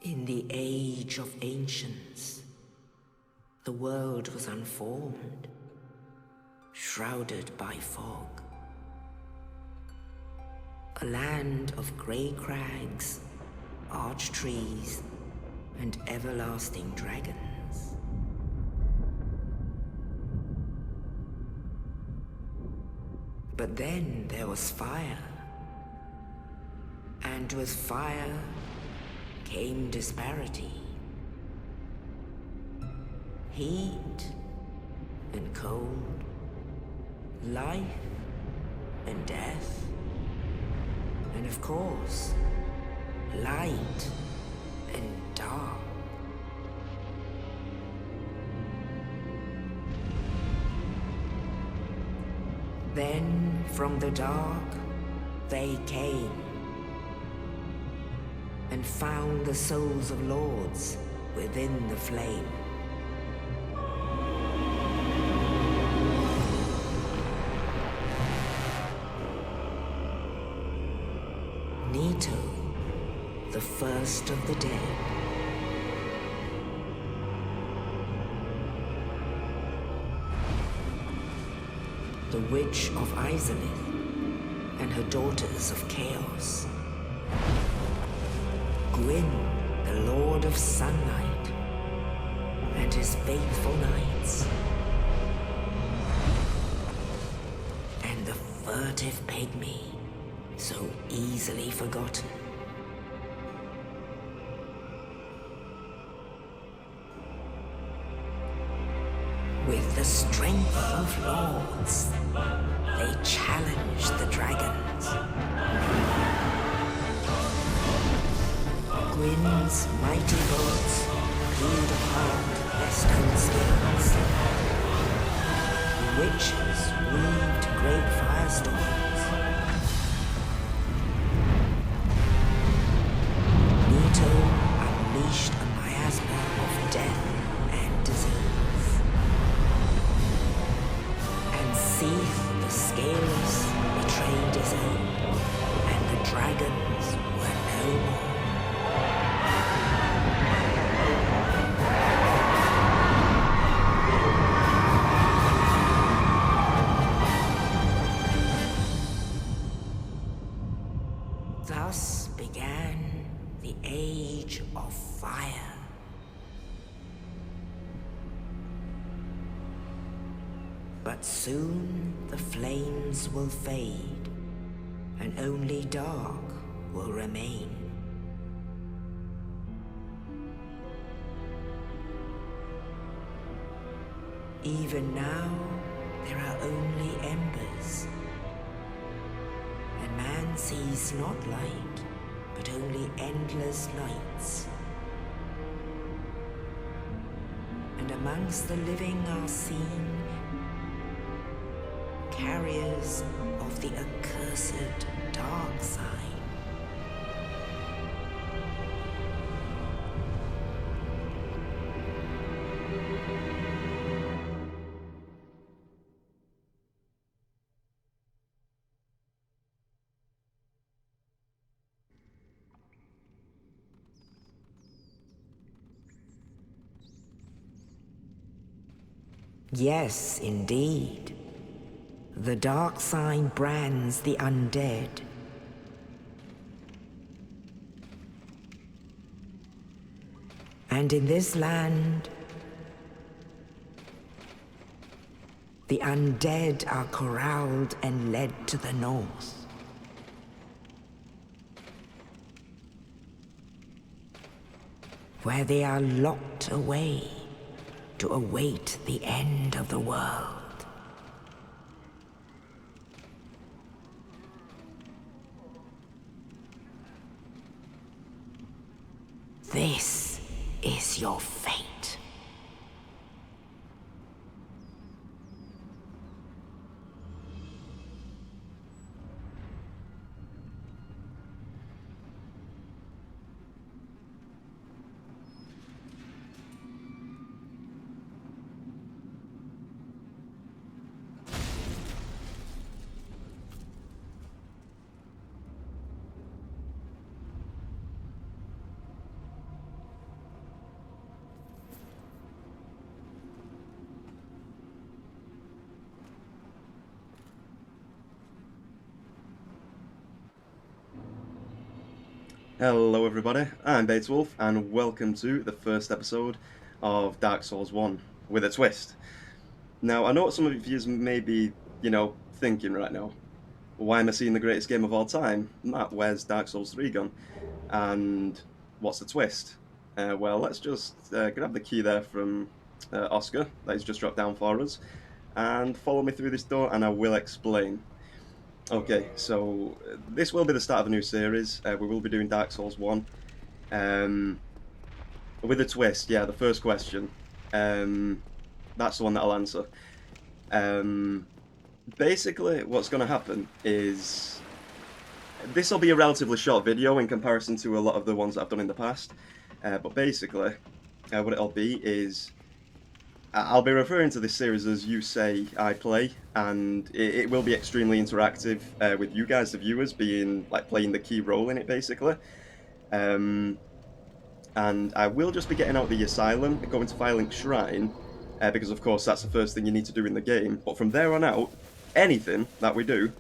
In the age of ancients, the world was unformed, shrouded by fog. A land of grey crags, arch trees, and everlasting dragons. But then there was fire. And with fire came disparity. Heat and cold, life and death, and of course, light and dark. Then from the dark they came and found the souls of lords within the flame. Nito, the first of the dead. The Witch of Izalith and her daughters of Chaos. Gwyn, the Lord of Sunlight, and his faithful knights. And the furtive pygmy, so easily forgotten. With the strength of lords, they challenged the dragons. Gwyn's mighty bolts peeled apart their stone skins. The witches weaved great firestorms. Nito unleashed a miasma of death and disease. And Seath the Scaleless betrayed his own, and the dragons were no more. Thus began the Age of Fire. But soon the flames will fade, and only dark will remain. Even now, there are only embers. And man sees not light, but only endless nights. And amongst the living are seen carriers of the accursed dark side. Yes, indeed. The dark sign brands the undead. And in this land, the undead are corralled and led to the north. Where they are locked away to await the end of the world. This is your fate. Hello everybody, I'm Bateswolf and welcome to the first episode of Dark Souls 1 with a twist. Now, I know what some of you may be, thinking right now. Why am I seeing the greatest game of all time? Matt, where's Dark Souls 3 gone? And what's the twist? Well, let's just grab the key there from Oscar that he's just dropped down for us and follow me through this door and I will explain. Okay, so this will be the start of a new series. We will be doing Dark Souls 1. Um, with a twist, yeah, the first question. That's the one that I'll answer. Um, Basically, what's going to happen is this will be a relatively short video in comparison to a lot of the ones that I've done in the past. But basically, what it'll be is I'll be referring to this series as You Say I Play, and it will be extremely interactive with you guys, the viewers, being like playing the key role in it, basically. Um, and I will just be getting out the Asylum, going to Firelink Shrine, because of course that's the first thing you need to do in the game. But from there on out, anything that we do,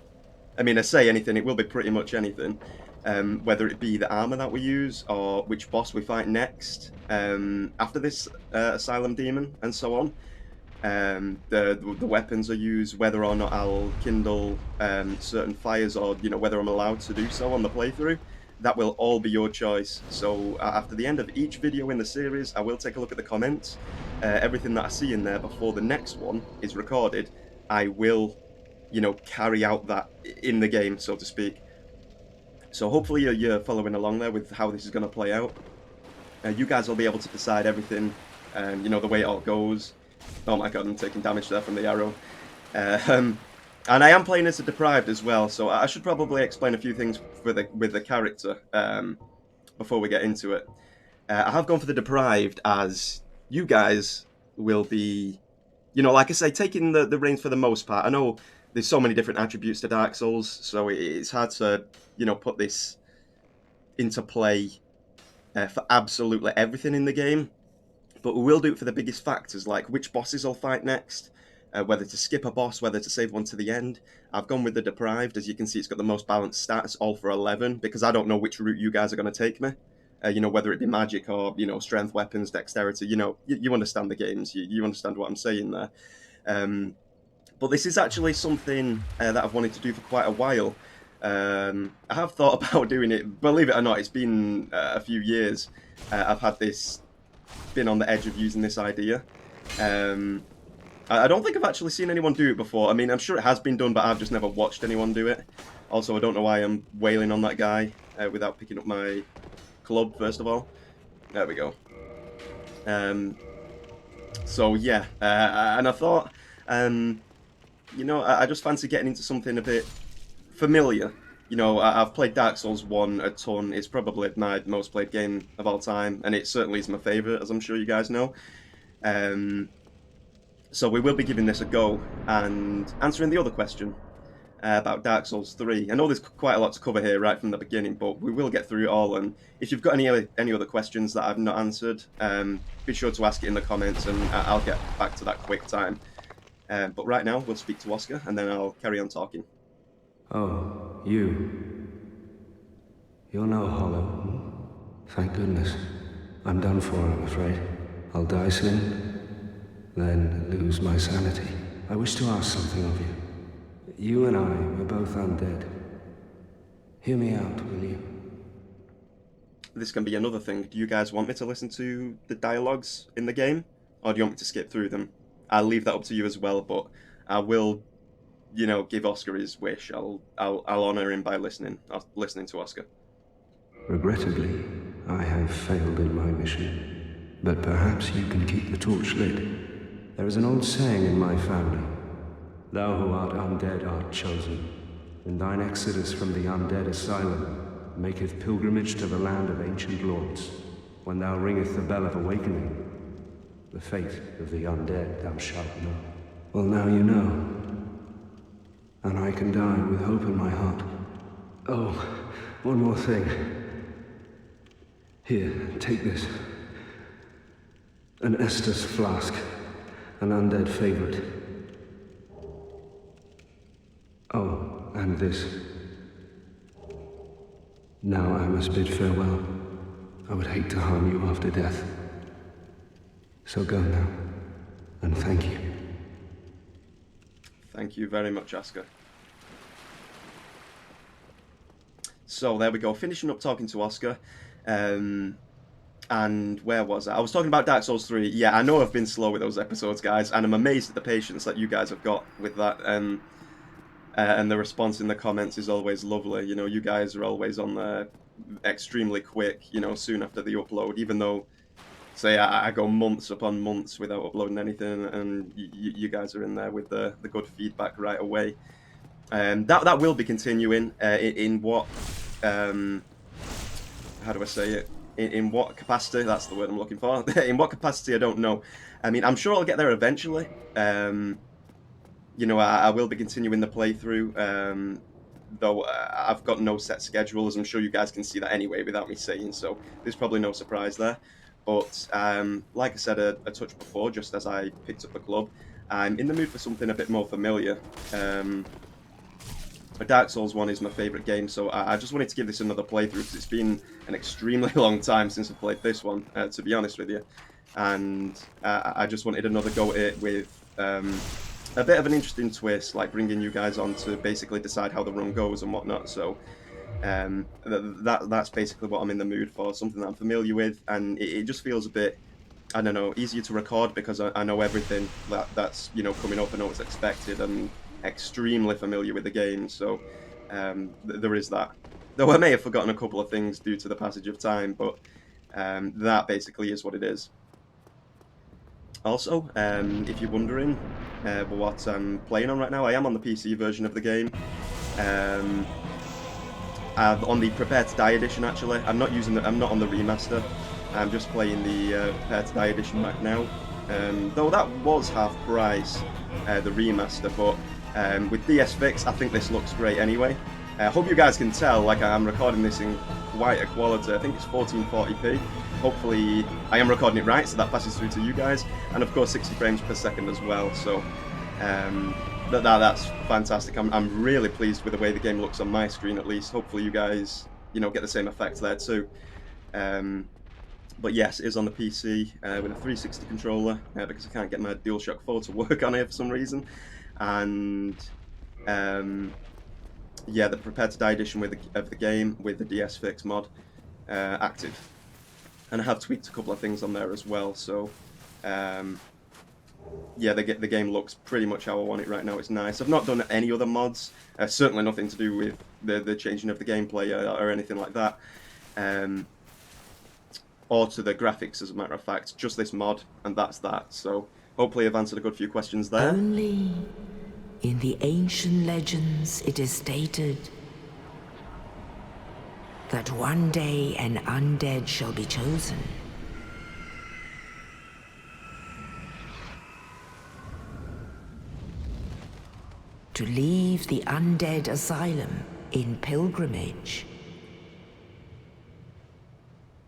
I mean, I say anything, it will be pretty much anything, whether it be the armor that we use or which boss we fight next after this Asylum demon and so on. The weapons are used, whether or not I'll kindle certain fires, or whether I'm allowed to do so on the playthrough. That will all be your choice. So after the end of each video in the series, I will take a look at the comments. Everything that I see in there before the next one is recorded, I will, carry out that in the game, so to speak. So hopefully you're following along there with how this is going to play out. You guys will be able to decide everything, the way it all goes. Oh my god, I'm taking damage there from the arrow. And I am playing as a deprived as well, so I should probably explain a few things with the character before we get into it. I have gone for the deprived as you guys will be, like I say, taking the reins for the most part. I know there's so many different attributes to Dark Souls, so it's hard to, put this into play for absolutely everything in the game. But we will do it for the biggest factors, like which bosses I'll fight next, whether to skip a boss, whether to save one to the end. I've gone with the deprived. As you can see, it's got the most balanced stats, all for 11, because I don't know which route you guys are going to take me. Whether it be magic or, strength, weapons, dexterity, you understand the games, you understand what I'm saying there. But this is actually something that I've wanted to do for quite a while. I have thought about doing it, believe it or not, it's been a few years. I've had this, been on the edge of using this idea. I don't think I've actually seen anyone do it before. I mean, I'm sure it has been done, but I've just never watched anyone do it. Also, I don't know why I'm wailing on that guy without picking up my club, first of all. There we go. So, yeah. And I thought, I just fancy getting into something a bit familiar. I've played Dark Souls 1 a ton. It's probably my most played game of all time, and it certainly is my favourite, as I'm sure you guys know. So we will be giving this a go and answering the other question about Dark Souls 3. I know there's quite a lot to cover here right from the beginning, but we will get through it all. And if you've got any other questions that I've not answered, be sure to ask it in the comments, and I'll get back to that quick time. But right now, we'll speak to Oscar, and then I'll carry on talking. Oh, you. You're no hollow. Thank goodness. I'm done for, I'm afraid. I'll die soon, then lose my sanity. I wish to ask something of you. You and I were both undead. Hear me out, will you? This can be another thing. Do you guys want me to listen to the dialogues in the game, or do you want me to skip through them? I'll leave that up to you as well, but I will, give Oscar his wish. I'll honor him by listening to Oscar. Regrettably, I have failed in my mission, but perhaps you can keep the torch lit. There is an old saying in my family: thou who art undead art chosen, and thine exodus from the undead asylum maketh pilgrimage to the land of ancient lords. When thou ringeth the bell of awakening, the fate of the undead thou shalt know. Well, now you know, and I can die with hope in my heart. Oh, one more thing. Here, take this. An Estus flask, an undead favorite. Oh, and this. Now I must bid farewell. I would hate to harm you after death. So go now, and thank you. Thank you very much, Asker. So there we go, finishing up talking to Oscar. And where was I? I was talking about Dark Souls 3. Yeah, I know I've been slow with those episodes, guys, and I'm amazed at the patience that you guys have got with that. And the response in the comments is always lovely. You know, you guys are always on there extremely quick, you know, soon after the upload, even though, say, I go months upon months without uploading anything, and you guys are in there with the good feedback right away. That will be continuing in what, how do I say it? In what capacity? That's the word I'm looking for. In what capacity, I don't know. I mean, I'm sure I'll get there eventually. You know, I will be continuing the playthrough, though I've got no set schedule, as I'm sure you guys can see that anyway without me saying, so there's probably no surprise there. But like I said a touch before, just as I picked up the club, I'm in the mood for something a bit more familiar. Dark Souls 1 is my favourite game, so I just wanted to give this another playthrough, because it's been an extremely long time since I played this one, to be honest with you. And I just wanted another go at it with a bit of an interesting twist, like bringing you guys on to basically decide how the run goes and whatnot. So that's basically what I'm in the mood for, something that I'm familiar with, and it just feels a bit, I don't know, easier to record, because I know everything that's, you know, coming up. I know what's expected, and extremely familiar with the game, so there is that. Though I may have forgotten a couple of things due to the passage of time, but that basically is what it is. Also, if you're wondering what I'm playing on right now, I am on the PC version of the game. On the Prepare to Die edition, actually. I'm not on the remaster. I'm just playing the Prepare to Die edition right now. Though that was half price, the remaster, but with DS Fix, I think this looks great anyway. I hope you guys can tell, like, I'm recording this in quite a quality. I think it's 1440p. Hopefully I am recording it right, so that passes through to you guys. And of course 60 frames per second as well, so that's fantastic. I'm really pleased with the way the game looks on my screen, at least. Hopefully you guys, you know, get the same effect there too. But yes, it is on the PC with a 360 controller, because I can't get my DualShock 4 to work on it for some reason. And yeah, the Prepare to Die edition of the game with the DS Fix mod active. And I have tweaked a couple of things on there as well, so yeah, the game looks pretty much how I want it right now. It's nice. I've not done any other mods, certainly nothing to do with the changing of the gameplay or anything like that. Or to the graphics, as a matter of fact, just this mod, and that's that. So hopefully I've answered a good few questions there. Only in the ancient legends it is stated that one day an undead shall be chosen. To leave the undead asylum in pilgrimage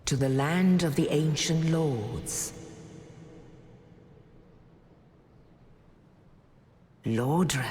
to the land of the ancient lords. Lordran.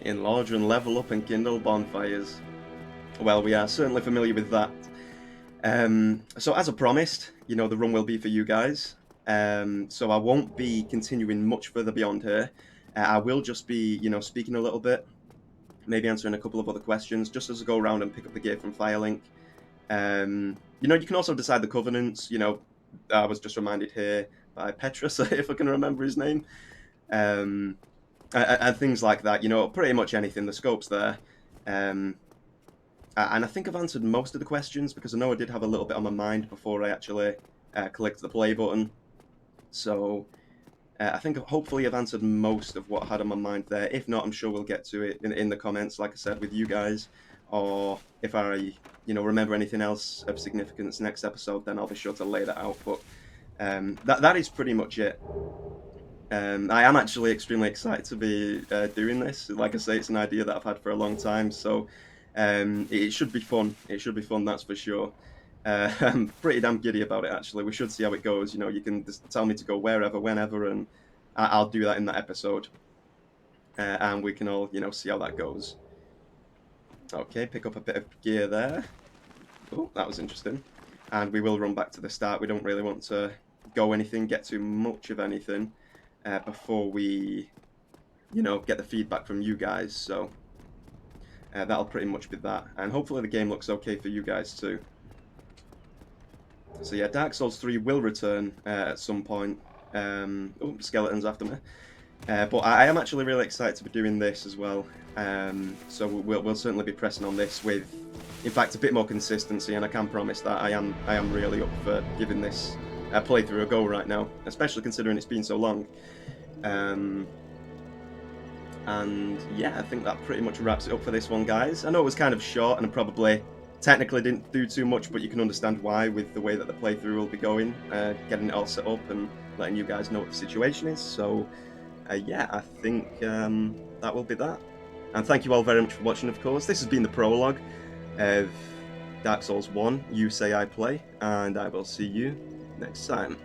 In Lordran, level up and kindle bonfires. Well, we are certainly familiar with that. So as I promised, you know, the run will be for you guys. So I won't be continuing much further beyond here. I will just be, you know, speaking a little bit, maybe answering a couple of other questions, just as I go around and pick up the gear from Firelink. You know, you can also decide the covenants. You know, I was just reminded here by Petrus, if I can remember his name. And things like that, you know, pretty much anything. The scope's there. And I think I've answered most of the questions, because I know I did have a little bit on my mind before I actually clicked the play button. So I think hopefully I've answered most of what I had on my mind there. If not, I'm sure we'll get to it in the comments, like I said, with you guys or if I, remember anything else of significance next episode, then I'll be sure to lay that out. But that is pretty much it. I am actually extremely excited to be doing this. Like I say, it's an idea that I've had for a long time, so it should be fun. It should be fun, that's for sure. I'm pretty damn giddy about it, actually. We should see how it goes. You can just tell me to go wherever, whenever, and I'll do that in that episode. And we can all, see how that goes. Okay, pick up a bit of gear there. Oh, that was interesting. And we will run back to the start. We don't really want to get too much of anything before we, get the feedback from you guys. So that'll pretty much be that. And hopefully the game looks okay for you guys too. So yeah, Dark Souls 3 will return at some point. Oh, skeletons after me. But I am actually really excited to be doing this as well. So we'll certainly be pressing on this with, in fact, a bit more consistency. And I can promise that I am really up for giving this playthrough a go right now, especially considering it's been so long. And yeah, I think that pretty much wraps it up for this one, guys. I know it was kind of short and probably technically didn't do too much, but you can understand why with the way that the playthrough will be going, getting it all set up and letting you guys know what the situation is. So yeah, I think that will be that. And thank you all very much for watching, of course. This has been the prologue of Dark Souls 1, You Say I Play, and I will see you next time.